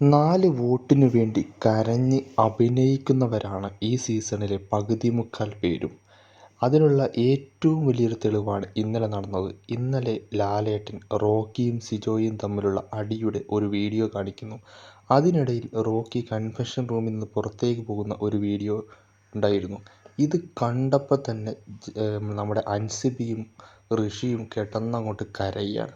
4 വോട്ടിനു വേണ്ടി കരഞ്ഞ് അഭിനയിക്കുന്നവരാണ് ഈ സീസണിലെ പകുതി മുക്കാൽ പേരും. അതിനുള്ള ഏറ്റവും വലിയൊരു തെളിവാണ് ഇന്നലെ നടന്നത്. ഇന്നലെ ലാലേട്ടൻ റോക്കിയും സിജോയും തമ്മിലുള്ള അടിയുടെ ഒരു വീഡിയോ കാണിക്കുന്നു. അതിനിടയിൽ റോക്കി കൺഫെഷൻ റൂമിൽ നിന്ന് പുറത്തേക്ക് പോകുന്ന ഒരു വീഡിയോ ഉണ്ടായിരുന്നു. ഇത് കണ്ടപ്പോൾ തന്നെ നമ്മുടെ അൻസിബയും ഋഷിയും കിടന്നങ്ങോട്ട് കരയുകയാണ്.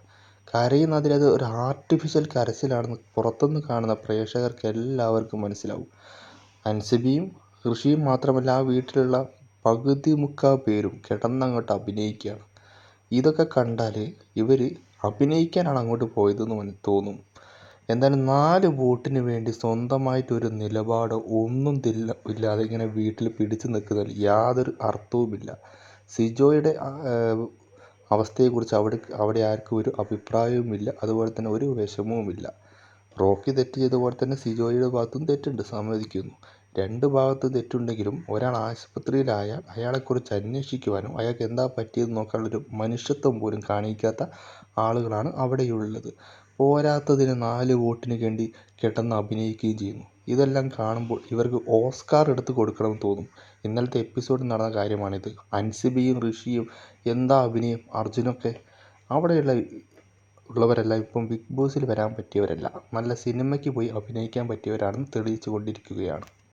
കരയുന്നതിലത് ഒരു ആർട്ടിഫിഷ്യൽ കരച്ചിലാണെന്ന് പുറത്തുനിന്ന് കാണുന്ന പ്രേക്ഷകർക്ക് എല്ലാവർക്കും മനസ്സിലാവും. അൻസിബയും ഋഷിയും മാത്രമല്ല, ആ വീട്ടിലുള്ള പകുതി മുക്കാൽ പേരും കിടന്നങ്ങോട്ട് അഭിനയിക്കുകയാണ്. ഇതൊക്കെ കണ്ടാൽ ഇവർ അഭിനയിക്കാനാണ് അങ്ങോട്ട് പോയതെന്ന് തോന്നും. എന്തായാലും 4 വോട്ടിന് വേണ്ടി സ്വന്തമായിട്ടൊരു നിലപാട് ഒന്നും ഇല്ലാതെ ഇങ്ങനെ വീട്ടിൽ പിടിച്ചു നിൽക്കുന്നതിൽ യാതൊരു അർത്ഥവുമില്ല. സിജോയുടെ അവസ്ഥയെക്കുറിച്ച് അവിടെ ആർക്കും ഒരു അഭിപ്രായവുമില്ല. അതുപോലെ തന്നെ ഒരു വിഷമവുമില്ല. റോക്കി തെറ്റ് ചെയ്തതുപോലെ തന്നെ സിജോയുടെ ഭാഗത്തും തെറ്റുണ്ട്, സമ്മതിക്കുന്നു. രണ്ട് ഭാഗത്തും തെറ്റുണ്ടെങ്കിലും ഒരാൾ ആശുപത്രിയിലായാൽ അയാളെക്കുറിച്ച് അന്വേഷിക്കുവാനും അയാൾക്ക് എന്താ പറ്റിയെന്ന് നോക്കാനുള്ളൊരു മനുഷ്യത്വം പോലും കാണിക്കാത്ത ആളുകളാണ് അവിടെയുള്ളത്. പോരാത്തതിന് 4 വോട്ടിന് വേണ്ടി കിടന്ന് അഭിനയിക്കുകയും ചെയ്യുന്നു. ഇതെല്ലാം കാണുമ്പോൾ ഇവർക്ക് ഓസ്കാർ എടുത്ത് കൊടുക്കണമെന്ന് തോന്നും. ഇന്നലത്തെ എപ്പിസോഡിൽ നടന്ന കാര്യമാണിത്. അൻസിബയും ഋഷിയും എന്താ അഭിനയം! അർജുനൊക്കെ ഉള്ളവരെല്ലാം ഇപ്പം ബിഗ് ബോസിൽ വരാൻ പറ്റിയവരല്ല, നല്ല സിനിമയ്ക്ക് പോയി അഭിനയിക്കാൻ പറ്റിയവരാണെന്ന് തെളിയിച്ചു കൊണ്ടിരിക്കുകയാണ്.